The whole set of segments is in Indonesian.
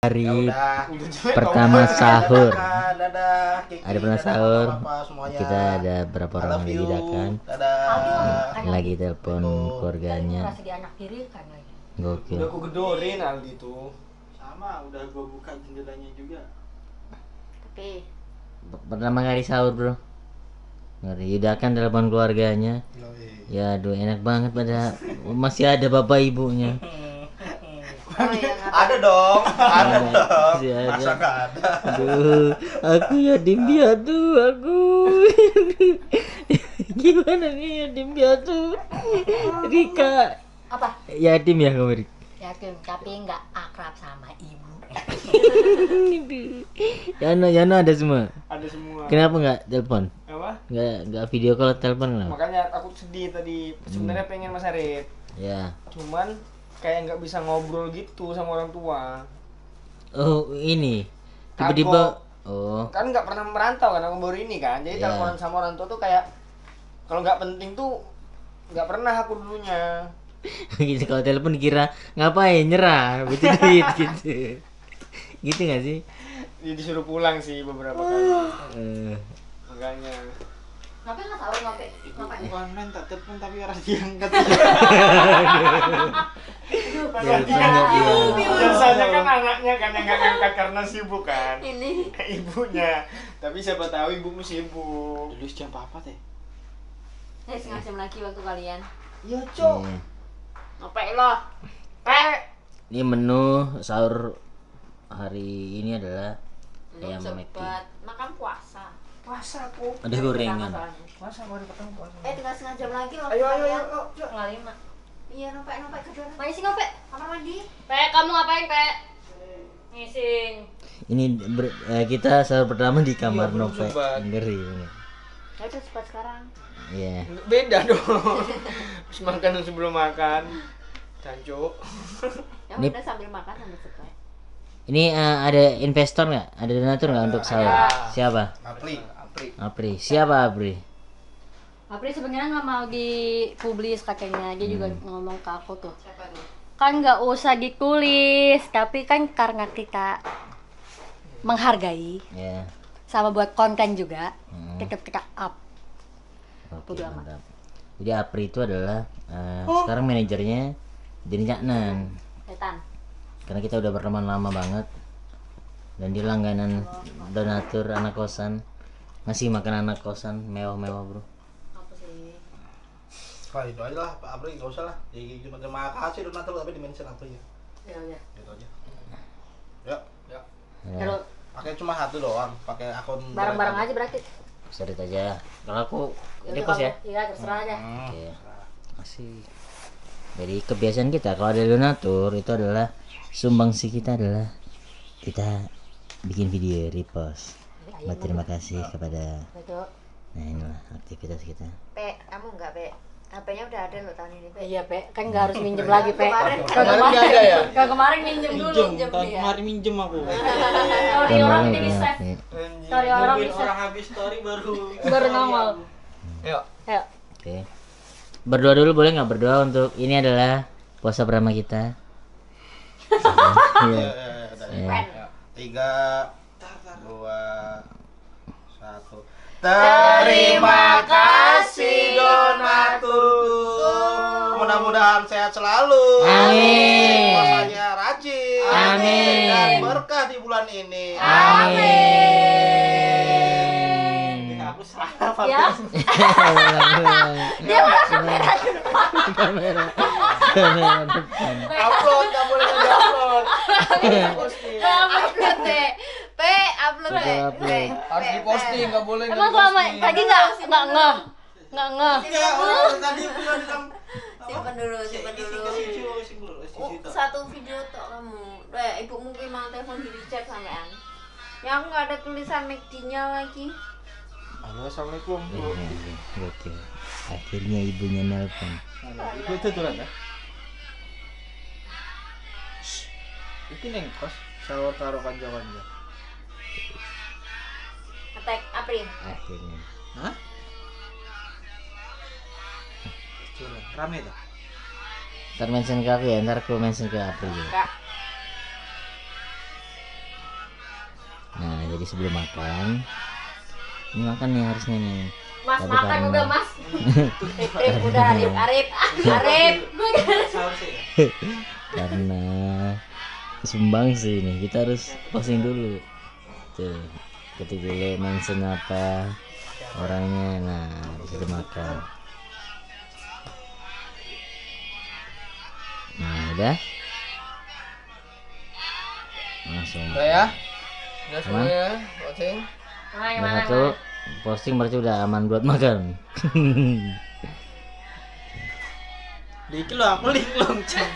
Hari udah pertama sahur. dadah Kiki, Ada pernah dadah, sahur. Bapak semuanya. Kita ada berapa I orang love yang you. didakan. Dadah. Lagi telepon keluarganya. Masih di anak kiri kan lagi. Gokil. Udah aku gedorin Aldi tuh. Sama, udah gua buka jendelanya juga. Tapi Pertama kali sahur, bro. Ngeri. Udah kan telepon keluarganya. Ya, aduh enak banget pada masih ada bapak ibunya. oh iya nggak Ada dong, ada dong. Masih ada. Masa nggak ada? Aduh, aku yatim piatu, aku. Gimana nih yatim piatu? Rika, apa? yatim ya kamu, Rika? Yakin tapi nggak akrab sama ibu. Yana ada semua. Ada semua. Kenapa nggak telepon? Apa? Nggak video call, telepon kenapa? Makanya aku sedih tadi. Sebenarnya pengen Mas Arif. Ya. Cuman kayak nggak bisa ngobrol gitu sama orang tua. Oh ini tiba-tiba. Oh. Kan nggak pernah merantau kan, aku baru ini kan. Jadi Ya. teleponan sama orang tua tuh kayak kalau nggak penting tuh nggak pernah aku dulunya. Gitu kalau telepon dikira ngapain nyerah butuh duit gitu. Gitu nggak sih? Dia disuruh pulang sih beberapa kali. Makanya. Ngapain nggak sahur ngapain? Ngapain? Bukan main tak telepon tapi harus diangkat. Biasanya kan anaknya kan yang nggak ngangkat karena sibuk kan. Ini Ibunya. Tapi siapa tahu ibumu sibuk. Dulu jam apa teh? setengah jam lagi waktu kalian. Iya, Cok. Iya. Ngapain lo? Ini menu sahur hari ini adalah ayam McD. Cepet makan puasa. Puasa aku. Ada gorengan. Puasa baru ketemu puasa. Tinggal setengah jam lagi waktu Ayo, kalian. ayo. Setengah 5. Iya, nompek ke dalam. Main sih kamar mandi. Kamu ngapain, Pe? Ngising. Ini kita sahur pertama di kamar belum Nove. sempat. Ngeri ini. Ya udah cepat sekarang. Iya. Beda dong. Terus makan sebelum makan. Cancuk. Ya Ini- udah sambil makan sambil cepat. Ini ada investor nggak? Ada donatur nggak untuk sahur? Siapa? Apri. Apri. Siapa Apri? Apri sebenarnya nggak mau dipublis katanya. Dia juga ngomong ke aku tuh. Siapa tuh? Kan nggak usah ditulis, tapi kan karena kita menghargai Ya. sama buat konten juga, Hmm. tetap kita up. Oke, Bodo amat. mantap. Jadi Apri itu adalah sekarang manajernya Dini Caknan. Setan. Karena kita udah berteman lama banget. Dan dia langganan donatur anak kosan. Ngasih makan anak kosan mewah-mewah, bro. Apa sih? Wah itu aja lah Pak Apri, nggak usah lah. Jadi cuma terima kasih donatur tapi dimention Apri ya. Ya udah. Gitu aja. Ya. Ya. Terus Pakai cuma satu doang, pakai akun bareng-bareng aja berarti. Serit aja. Kalau aku Udah, repost ya. Iya, terserah aja. Oke. Masih. Jadi kebiasaan kita kalau ada donatur itu adalah sumbangsi kita adalah kita bikin video repost. Terima kasih kepada. Betul. Nah inilah aktivitas kita. Pe, kamu enggak, Pe? HP-nya udah ada loh tahun ini, Pe. Iya, Pe. Kan nggak harus minjem lagi, Pe. Kemarin. Kemarin nggak ada ya? Kalau kemarin minjem dulu. Minjem, tahun kemarin minjem aku. Story orang Kemarin di save. ya. Story orang Nungguin bisa. orang habis story baru. Baru nongol. Yuk. Ayo. Oke. Berdoa dulu boleh nggak berdoa untuk ini adalah puasa pertama kita. Iya. Ya. 3, 2, 1. Terima kasih donaturku. Mudah-mudahan sehat selalu. Amin. Puasanya rajin. Amin. Dan berkah di bulan ini. Amin. Aku salah Pak. Ya. Dia kamera. Kamera depan. Upload, nggak boleh upload. Upload deh. Pe, upload deh. Pe. Harus diposting, nggak boleh. Emang selama tadi nggak ngeh. Ya, tadi bilang di dalam- Simpen dulu, simpen dulu. Oh, satu video tok kamu. Ibumu ki mau telepon di chat sampean. Ya aku nggak ada tulisan McD-nya lagi. Halo, assalamualaikum. Oke. Akhirnya ibunya nelpon. Ibu itu tuh ya. Iki neng kos, sahur taruh kanca-kanca. Attack April. Akhirnya. Hah? Curang. Rame tuh. Ntar mention ke aku ya, ntar aku mention ke April juga. Kak. jadi sebelum makan ini makan nih harusnya nih. Mas Tapi makan karena- udah mas. Udah Arif. Sahur sih ya. Karena sumbang sih nih kita harus posting dulu tuh, ketik dulu mention apa orangnya, nah bisa dimakan. Nah udah langsung Udah ya? Udah Aman? semua ya, posting. udah satu posting berarti udah aman buat makan. Dikit lo aku link lonceng.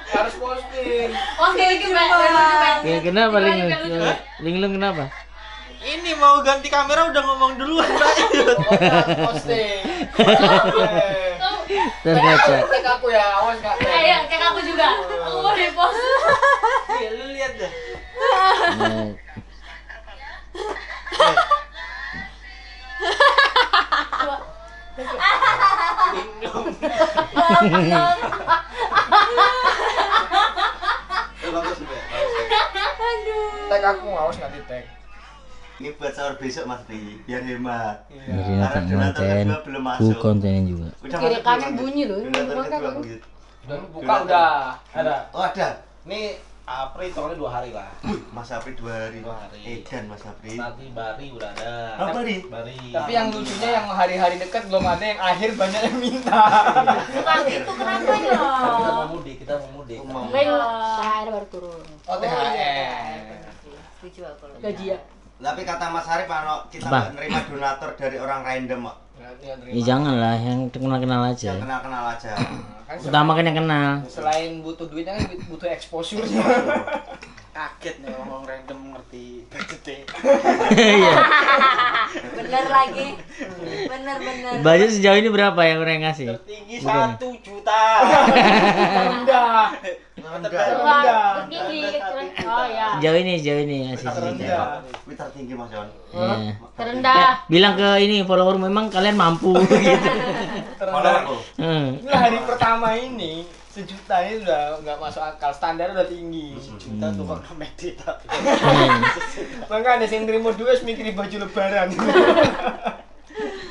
Harus posting. Oke, Mbak. Ya, kenapa Linglung kenapa? Ini mau ganti kamera udah ngomong duluan Mbak. Pokoknya harus posting. Terus baca. Cek aku ya, awas Kak. Ayo, cek aku juga. Aku mau repost. Iya lu lihat dah. Nah, Bagus juga. Tag aku, awas nggak di tag. Ini buat sahur besok Mas Pri, biar hemat. jadi Karena nonton donatur konten kedua belum ku masuk. kontennya juga. Udah Kiri masuk kanan belum? bunyi loh. Donatur Makan kedua kan. begitu. Udah buka udah. Ada. Oh ada. Ini Apri tahunnya 2 hari lah. Mas Apri 2 hari. 2 hari. Edan Mas Apri. Nanti Bari udah ada. Oh, Bari? Bari. Tapi yang lucunya yang hari-hari dekat belum ada, yang akhir banyak yang minta. Bukan itu kenapa ya? Kita mau mudik, kita mau mudik. Mau. Ben, THR baru turun. Oh, THR. Setuju aku kalau Gaji ya. Tapi kata Mas Arif kalau kita Apa? nggak nerima donator dari orang random kok. Ya jangan lah, yang kenal-kenal aja. Yang kenal-kenal aja. Kan Utama kan yang kenal. selain butuh duitnya kan butuh exposure-nya. Kaget nih ngomong random ngerti budgetnya. Iya. bener lagi. Bener. Budget sejauh ini berapa yang orang yang ngasih? Tertinggi Bukan. 1 juta. Rendah. Wah, tinggi. Oh ya. Sejauh ini ngasih sejuta. Terendah. Twitter tinggi Mas Yon. Iya. Terendah. Bilang ke ini follower memang kalian mampu gitu. Follow aku. Hmm. Ini hari pertama ini 1 juta ini udah nggak masuk akal, standar udah tinggi. Juta tuh kok medit tapi. Makanya ada yang terima duit mikir baju lebaran.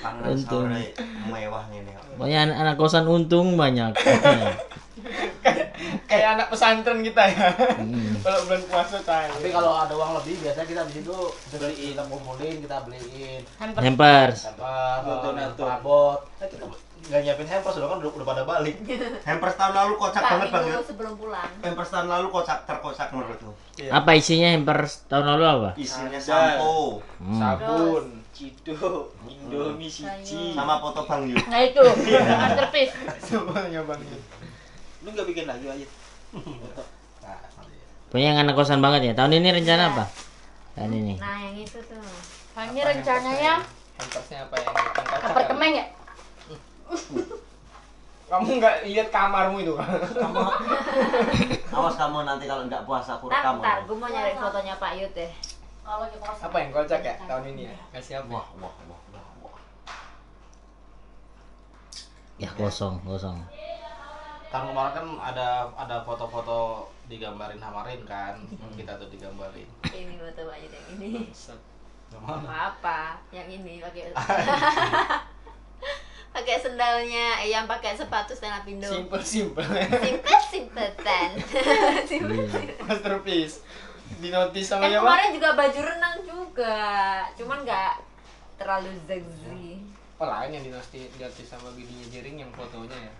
Panganan Untung. sahur mewah ini. Pokoknya anak kosan untung banyak. Kayak anak pesantren kita ya. Hmm. Kalau bulan puasa kan. Tapi kalau ada uang lebih biasanya kita di situ beliin, kita kumpulin, kita beliin Hampers. hampers, Donatur. abot. Kita nggak nyiapin hampers udah kan udah pada balik. Hampers tahun lalu kocak banget Bang. dulu sebelum pulang. Hampers tahun lalu terkocak menurutku. Apa isinya hampers tahun lalu apa? Isinya Sandal. sampo Sabun. Cido, Indomie siji. sama foto Bang Yu. Nah itu, masterpiece. Semuanya Bang. Lu enggak bikin lagi aja. Nah, nanti. Pokoknya yang anak kosan banget ya. Tahun ini rencana apa? Tahun ini. Nah, yang itu tuh. Nah, ini rencananya Hampersnya apa yang kocak? apartemen ya? Kamu nggak lihat kamarmu itu? Awas kamu nanti kalau nggak puasa aku rekam. Ntar, gue mau nyari fotonya Pak Yud deh. Kalau di kosan. Apa yang kocak ya tahun ini ya? Kasih apa? Wah. Ya kosong. Tahun kemarin kan ada foto-foto digambarin Hamarin kan, kita tuh digambarin. Ini foto Pak Yud yang ini. Yang mana? Apa? Yang ini pakai pakai sendalnya, yang pakai sepatu stand up Indo. Simple. Simpetan. Masterpiece. Di notis sama Kan siapa? kemarin juga baju renang juga, cuman nggak terlalu sexy. Oh lain yang di notis sama bidinya Jering yang fotonya ya.